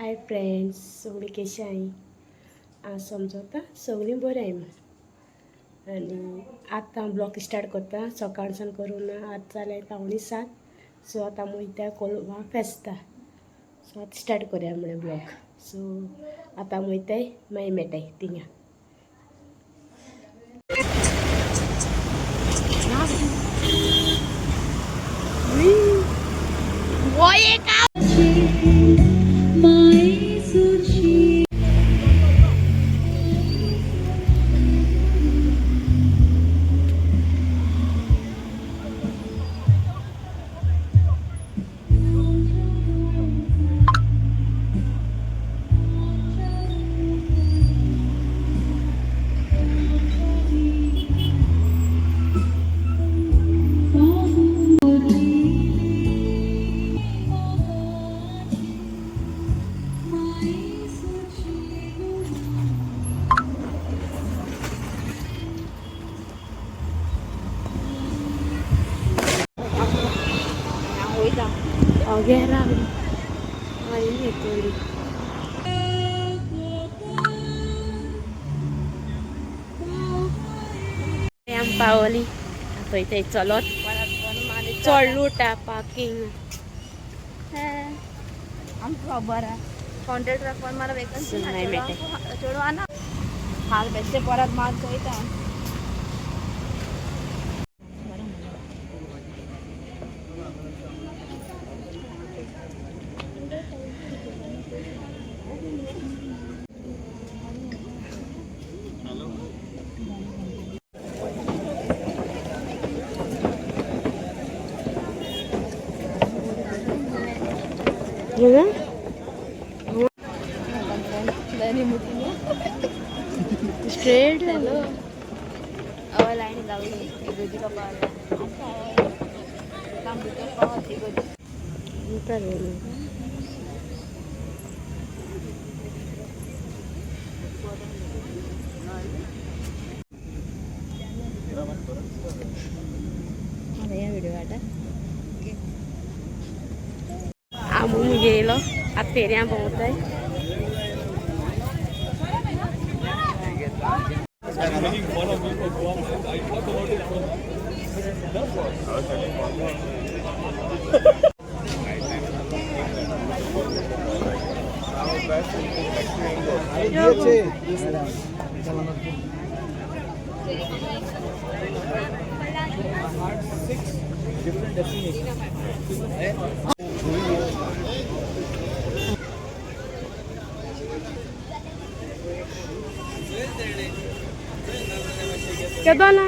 Hi friends, सगळी कशी आहे? आज समजता सगळी बरी आहे मग. आणि आता ब्लॉग स्टार्ट करता सकाळसान करून आज जाले 7:15. सो आता मोयत्या कोलवा फेस्ता. सो आता स्टार्ट करूया म्हणे ब्लॉग. सो आता मोयताय मागीर मेळटाय तिंगा. Guerra ini itu yang Pauli atau itu colot coluta parking contractor पण मला वेकन्सी नाही जोडवा ना हाल बेस्टे परत माग जायता straight hello awal line लावली गोदी का पार कंप्यूटर पावर ती गोदी उतर या व्हिडिओ आटा आम्ही गेलो आता फेऱ्या बहुत आहे. Kedona.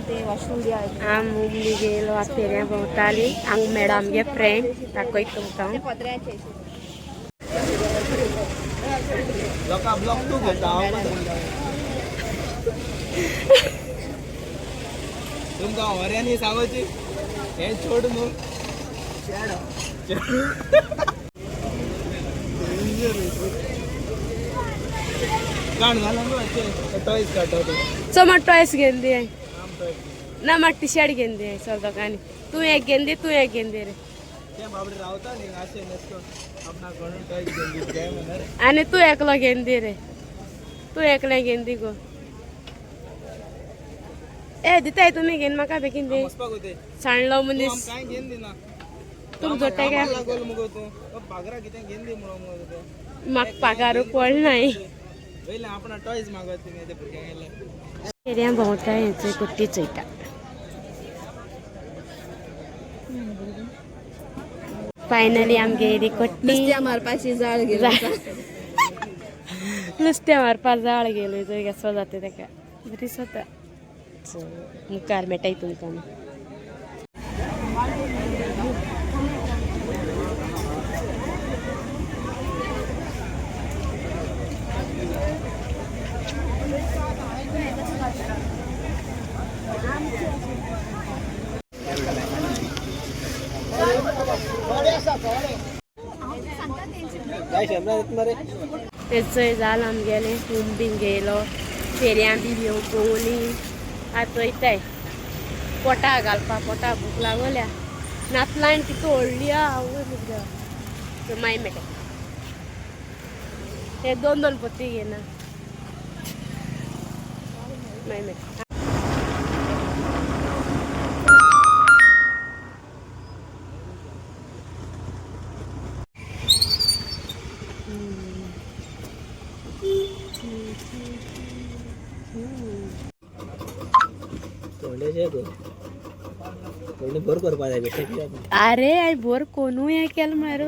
ते वॉशरूम दिया आम्ही गेलो आता फेऱ्या भोवताली हांग मेळ्ळा आमगे फ्रेंड दाखयत तुमकां. ब्लॉक तू घेता तुमकां वऱ्यांनी सांगोची हे छोड न्हू काण घाला टॉयस काढतो चमट टॉयस घेऊन दे ना मग टी शर्ट घेऊन दे सर दोकानी तू एक घेऊन दे तू एक घेऊन दे रे बाबडे रावता न्ही अशें नसतो आपणा कोण टॉयस घेऊन दे म्हणा रे आणि तू एकलो घेऊन दे रे तू एकले घेऊन दे गो ए दिताय तुम्ही घेऊन म्हाका बेगीन दे सांडलो मनीस काय घेऊन दे ना तुम जोडटाय काय लागोल मुगो तू पागरा कितें घेऊन दे म्हणून मुगो म्हाका पगार पड नाही वयले आपणा टॉयस मागत तुम्ही ते भुरग्यांक फेऱ्या भोंवता हेंचो कुट्टी चोयता. फायनली आमगे येदी कट्टी मारपाची जाळ गेला नुस्त्या मारपाक जाळ गेलो जर घेसो जाता तेका बरी स्वता मुखार मेळटाय तुमकां. तेचोय जाल आमगेले हुम बीन गेलो फेऱ्यां बी येवंक पळोवली आतां वयताय पोटा घालपा पोटा भूक लागल्या नातलायन तितू व्हडली आवय माय मेटे हे 2 पत्ती घे ना माय मेटे तोंडाचे गो तोंडी भर करपा जाय बेटा अरे आई बोर कोणू हे केलं मारू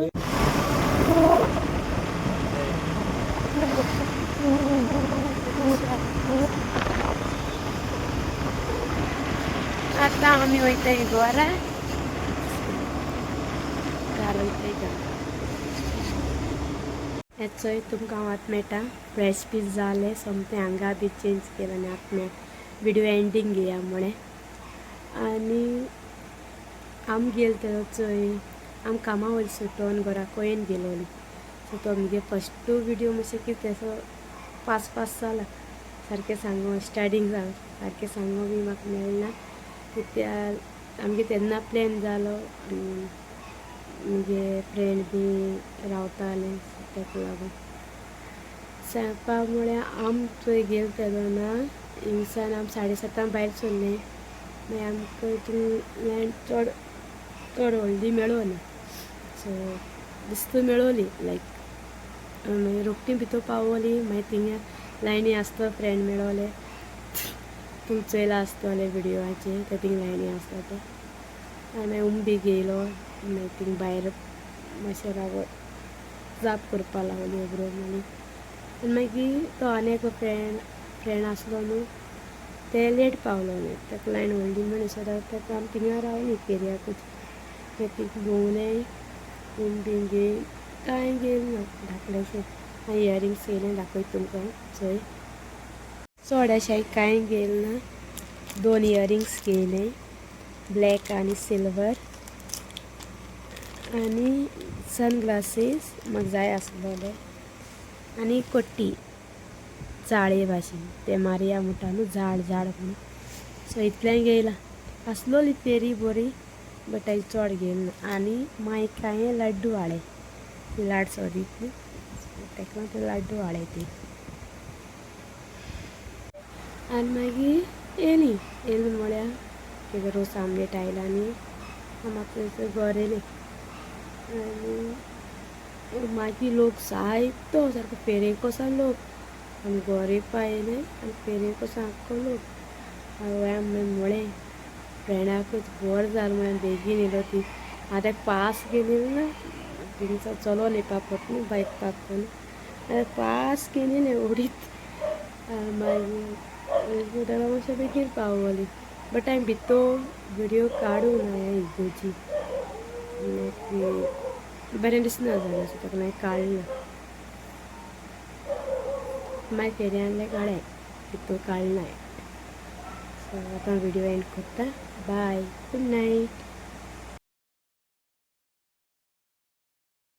आता आम्ही वयताय गोरा हेचोय तुमकां हांव मेळटा फ्रेश पीस जाले सोमतें हांगा बी चेंज केलें आनी आतां व्हिडिओ एंडींग घेया म्हणे आनी आम गेल तर चोय आम कामा वयली सुटोन घरा कोयेन गेलोली सो तो मुगे फस्ट व्हिडिओ मातशें कितें सो पास जाला सारकें सांगो स्टार्टींग जाल सारकें सांगो बी म्हाका मेळना कित्या आमगे तेन्ना प्लॅन जालो आनी मुगे फ्रेंड बी रावताले ताका लागून सांगपा म्हळ्यार आम थंय गेल तेदोना हिंगसान आम 7:30 भायर सरले मागीर आमकां थिंग चड व्हडली मेळो ना सो दिसत मेळोली लायक मागीर रोखटी भितर पावोली मागीर थिंगा लायनी आसता फ्रेंड मेळोले तुम चोयला आसतले व्हिडिओचे ते थिंग लायनी आसता ते आनी मागीर बी घेयलो मागीर थिंग भायर मातशें रावत जाप करपा लागली खबरो आनी मागीर तो आनी एक फ्रेंड आसलो न्हू ते लेट पावलो न्हू ताका लायन व्हडली म्हण सो ताका आमी थिंगा रावली पेरयाकूच मागीर थिंग भोंवलें बी घे कांय घेल ना धाकलेशें हांवें इयरिंग्स घेयलें दाखयता तुमकां चोय चड अशें कांय घेल ना 2 इयरिंग्स घेयले ब्लॅक आनी सिल्वर आनी सनग्लासीस म्हाका जाय आसलोले आनी कोट्टी जाळे भाशेन ते मारया म्हणटा न्हू झाड म्हणून सो इतलें घेयलां आसलोली पेरी बरी बट हांवें चड घेल ना आनी मागीर कांय लड्डू हाडे लाड सोदीत न्ही ताका लागून ते लड्डू हाडे ती आनी मागीर येली म्हळ्यार तेका रोस आमलेट आयला आनी म्हाका घर येलें आनी मागीर लोक जायतो सारको पेरेक कसो लोक आमी घर येवपा येयलें आनी पेरेक कसो आख्खो लोक हांवें म्हळें फ्रेंडाकूच बर जालें म्हळ्यार बेगीन येयलो ती हांव ताका पास गेली ना थिंगसर चलोन येवपा पडटा न्ही बायक पार्क करून पास केली उडीत मागीर ताका मातशें बेगीन पावोली बट हांवें भितर व्हिडियो काडूंक ना ह्या इगोची बरें दिसना जालें सो ताका मागीर काडलें मागीर फेरयांतले काडले भितर काडलें सो आतां व्हिडिओ एंड करता बाय गुड नायट